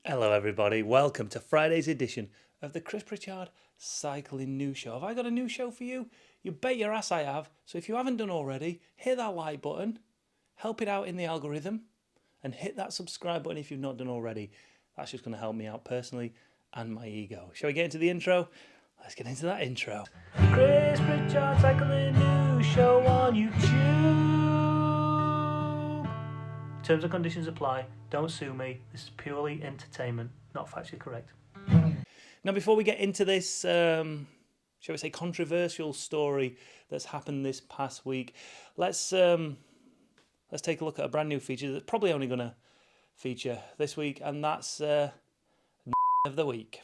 Hello, everybody. Welcome to Friday's edition of the Chris Pritchard Cycling News Show. Have I got a new show for you? You bet your ass I have. So if you haven't done already, hit that like button, help it out in the algorithm, and hit that subscribe button if you've not done already. That's just going to help me out personally and my ego. Shall we get into the intro? Let's get into that intro. Chris Pritchard Cycling News Show on YouTube. Terms and conditions apply. Don't sue me. This is purely entertainment, not factually correct. Now, before we get into this, shall we say, controversial story that's happened this past week, let's take a look at a brand new feature that's probably only going to feature this week, and that's of the week.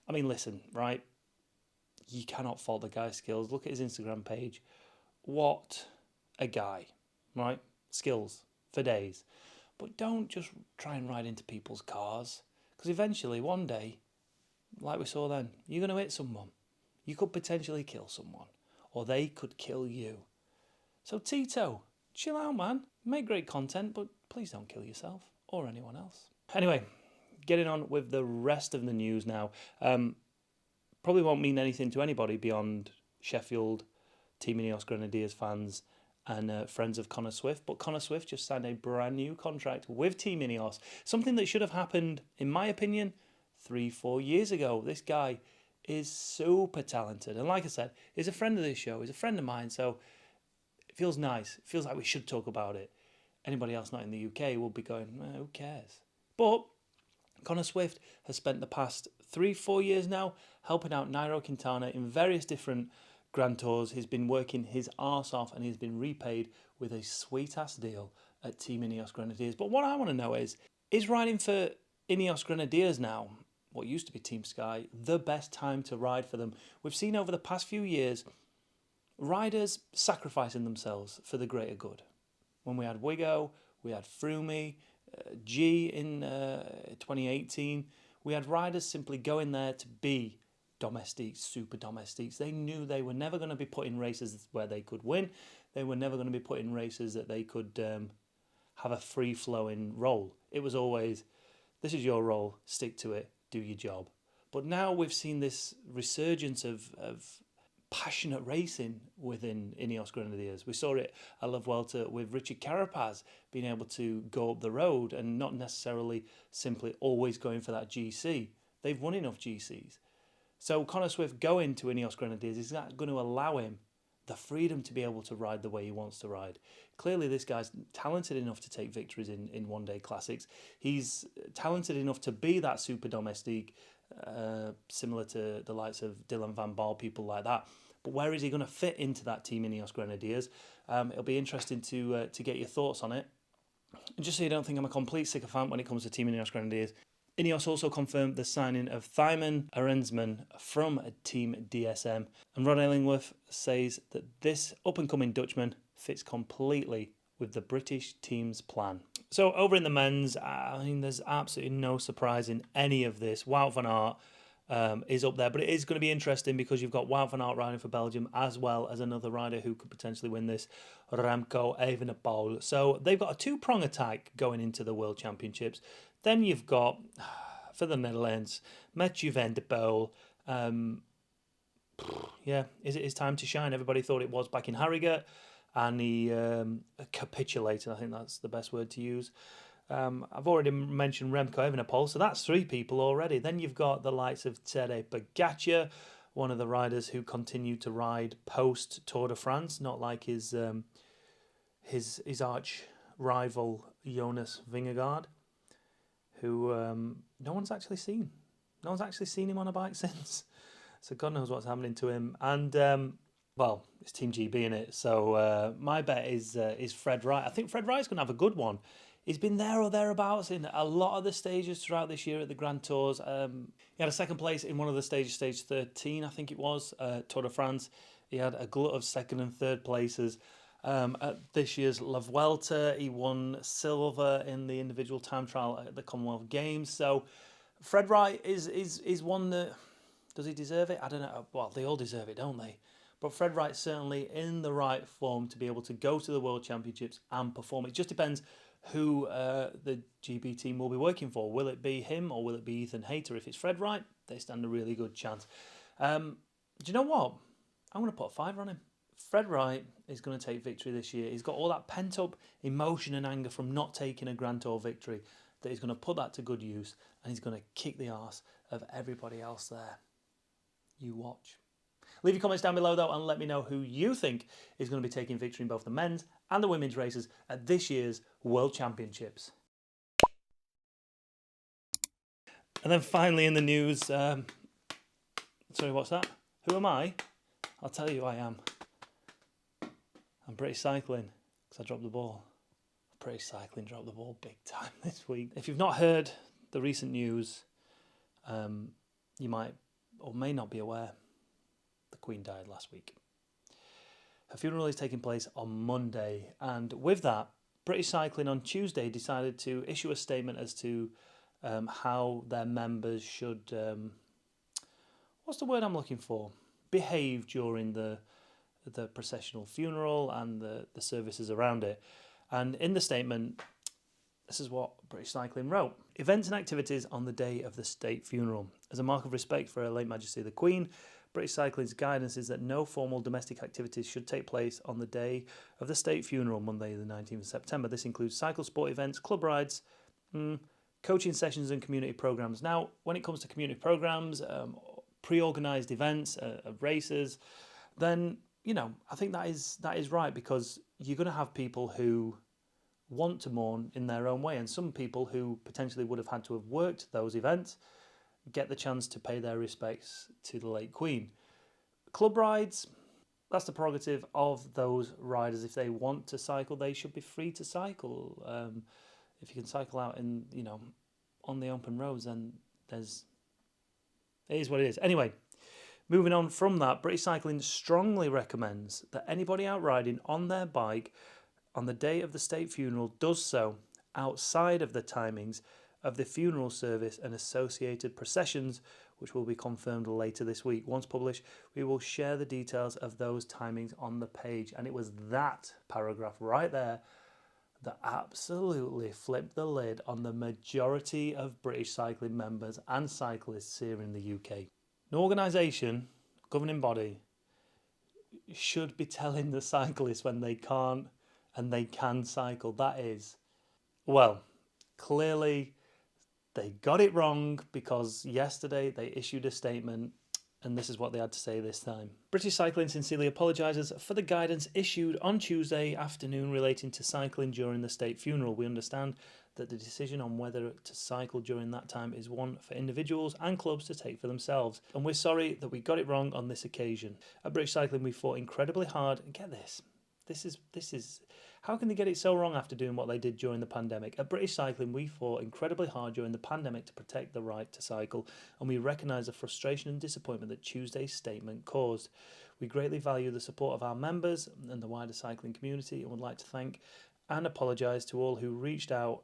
I mean, listen, right? You cannot fault the guy's skills. Look at his Instagram page. What a guy, right? Skills for days. But don't just try and ride into people's cars, because eventually, one day, like we saw then, you're going to hit someone. You could potentially kill someone, or they could kill you. So Tito, chill out, man. Make great content, but please don't kill yourself or anyone else. Anyway, getting on with the rest of the news now. Probably won't mean anything to anybody beyond Sheffield, Team Ineos Grenadiers fans and friends of Connor Swift, but Connor Swift just signed a brand new contract with Team Ineos, something that should have happened, in my opinion, 3-4 years ago. This guy is super talented, and like I said, he's a friend of this show, he's a friend of mine, so it feels nice, it feels like we should talk about it. Anybody else not in the UK will be going, who cares? But Connor Swift has spent the past 3-4 years now helping out Nairo Quintana in various different Grand Tours. He's been working his arse off and he's been repaid with a sweet-ass deal at Team Ineos Grenadiers. But what I want to know is riding for Ineos Grenadiers now, what used to be Team Sky, the best time to ride for them? We've seen over the past few years riders sacrificing themselves for the greater good. When we had Wigo, we had Froome, G in 2018, we had riders simply going there to be domestiques, super domestiques. They knew they were never going to be put in races where they could win. They were never going to be put in races that they could have a free-flowing role. It was always, this is your role, stick to it, do your job. But now we've seen this resurgence of passionate racing within Ineos Grenadiers. We saw it at La Vuelta with Richard Carapaz being able to go up the road and not necessarily simply always going for that GC. They've won enough GCs. So Connor Swift going to Ineos Grenadiers is that going to allow him the freedom to be able to ride the way he wants to ride. Clearly this guy's talented enough to take victories in one-day classics. He's talented enough to be that super domestique, similar to the likes of Dylan van Baarle, people like that. But where is he going to fit into that Team Ineos Grenadiers? It'll be interesting to get your thoughts on it. And just so you don't think I'm a complete sycophant when it comes to Team Ineos Grenadiers, Ineos also confirmed the signing of Thymen Arensman from Team DSM, and Ron Illingworth says that this up-and-coming Dutchman fits completely with the British team's plan. So over in the men's, I mean, there's absolutely no surprise in any of this. Wout van Aert is up there, but it is going to be interesting because you've got Wout van Aert riding for Belgium as well as another rider who could potentially win this, Remco Evenepoel. So they've got a two-prong attack going into the World Championships. Then you've got, for the Netherlands, Mathieu van der Poel. Is it his time to shine? Everybody thought it was back in Harrogate, and he capitulated. I think that's the best word to use. I've already mentioned Remco Evenepoel, so that's 3 people already. Then you've got the likes of Tadej Pogacar, one of the riders who continued to ride post Tour de France, not like his arch rival Jonas Vingegaard, who no one's actually seen. No one's actually seen him on a bike since. So God knows what's happening to him. And it's Team GB in it. So my bet is Fred Wright. I think Fred Wright's going to have a good one. He's been there or thereabouts in a lot of the stages throughout this year at the Grand Tours. He had a second place in one of the stages, stage 13, I think it was, Tour de France. He had a glut of second and third places. At this year's La Vuelta, he won silver in the individual time trial at the Commonwealth Games. So Fred Wright is one that, does he deserve it? I don't know. Well, they all deserve it, don't they? But Fred Wright's certainly in the right form to be able to go to the World Championships and perform. It just depends who the GB team will be working for. Will it be him or will it be Ethan Hayter? If it's Fred Wright, they stand a really good chance. Do you know what? I'm going to put a 5 on him. Fred Wright is going to take victory this year. He's got all that pent-up emotion and anger from not taking a Grand Tour victory that he's going to put that to good use, and he's going to kick the arse of everybody else there. You watch. Leave your comments down below, though, and let me know who you think is going to be taking victory in both the men's and the women's races at this year's World Championships. And then finally in the news, sorry, what's that? Who am I? I'll tell you who I am. I'm British Cycling, because I dropped the ball. British Cycling dropped the ball big time this week. If you've not heard the recent news, you might or may not be aware the Queen died last week. Her funeral is taking place on Monday, and with that, British Cycling on Tuesday decided to issue a statement as to how their members should, what's the word I'm looking for? Behave during the processional funeral and the services around it. And in the statement, this is what British Cycling wrote. Events and activities on the day of the state funeral. As a mark of respect for Her late Majesty the Queen, British Cycling's guidance is that no formal domestic activities should take place on the day of the state funeral, Monday the 19th of September. This includes cycle sport events, club rides, coaching sessions and community programmes. Now, when it comes to community programmes, pre-organised events, races, then, you know, I think that is right, because you're going to have people who want to mourn in their own way, and some people who potentially would have had to have worked those events get the chance to pay their respects to the late Queen. Club rides, that's the prerogative of those riders. If they want to cycle, they should be free to cycle. If you can cycle out in, you know, on the open roads, then it is what it is. Anyway, moving on from that, British Cycling strongly recommends that anybody out riding on their bike on the day of the state funeral does so outside of the timings of the funeral service and associated processions, which will be confirmed later this week. Once published, we will share the details of those timings on the page. And it was that paragraph right there that absolutely flipped the lid on the majority of British Cycling members and cyclists here in the UK. An organisation, governing body, should be telling the cyclists when they can't and they can cycle. That is, well, clearly they got it wrong, because yesterday they issued a statement and this is what they had to say this time. British Cycling sincerely apologises for the guidance issued on Tuesday afternoon relating to cycling during the state funeral. We understand that the decision on whether to cycle during that time is one for individuals and clubs to take for themselves, and we're sorry that we got it wrong on this occasion. At British Cycling, we fought incredibly hard, and get this is how can they get it so wrong after doing what they did during the pandemic? At British Cycling, we fought incredibly hard during the pandemic to protect the right to cycle, and we recognise the frustration and disappointment that Tuesday's statement caused. We greatly value the support of our members and the wider cycling community, and would like to thank and apologise to all who reached out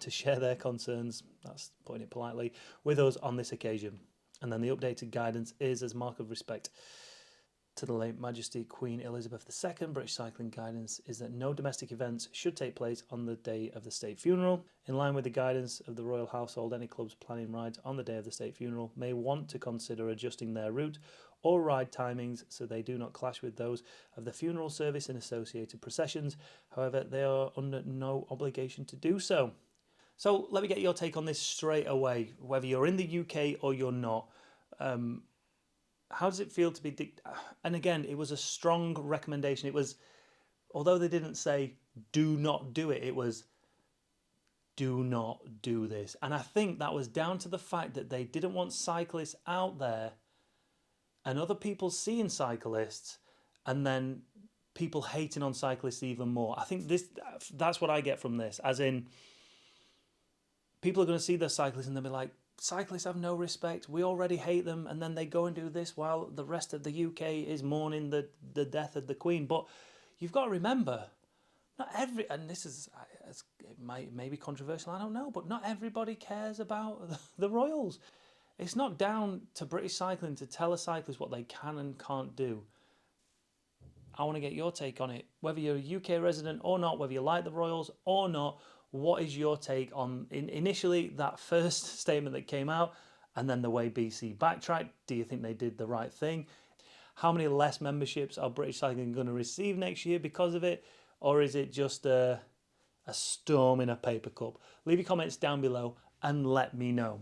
to share their concerns, that's putting it politely, with us on this occasion. And then the updated guidance is as mark of respect to the late Majesty Queen Elizabeth II. British Cycling guidance is that no domestic events should take place on the day of the state funeral. In line with the guidance of the royal household, any clubs planning rides on the day of the state funeral may want to consider adjusting their route or ride timings so they do not clash with those of the funeral service and associated processions. However, they are under no obligation to do so. So let me get your take on this straight away, whether you're in the UK or you're not. How does it feel to be... And again, it was a strong recommendation. It was, although they didn't say, do not do it, it was, do not do this. And I think that was down to the fact that they didn't want cyclists out there and other people seeing cyclists and then people hating on cyclists even more. I think that's what I get from this, as in, people are going to see the cyclists and they'll be like, cyclists have no respect, we already hate them, and then they go and do this while the rest of the UK is mourning the death of the Queen. But you've got to remember, not every, and this is, it may be controversial, I don't know, but not everybody cares about the royals. It's not down to British Cycling to tell a cyclist what they can and can't do. I want to get your take on it. Whether you're a UK resident or not, whether you like the Royals or not, what is your take on initially that first statement that came out and then the way BC backtracked? Do you think they did the right thing? How many less memberships are British Cycling going to receive next year because of it? Or is it just a storm in a paper cup? Leave your comments down below and let me know.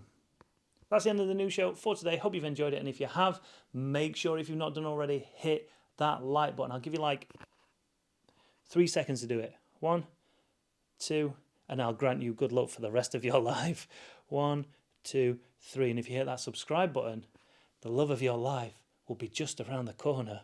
That's the end of the news show for today. Hope you've enjoyed it. And if you have, make sure, if you've not done already, hit that like button. I'll give you like 3 seconds to do it. 1, 2, and I'll grant you good luck for the rest of your life. 1, 2, 3. And if you hit that subscribe button, the love of your life will be just around the corner.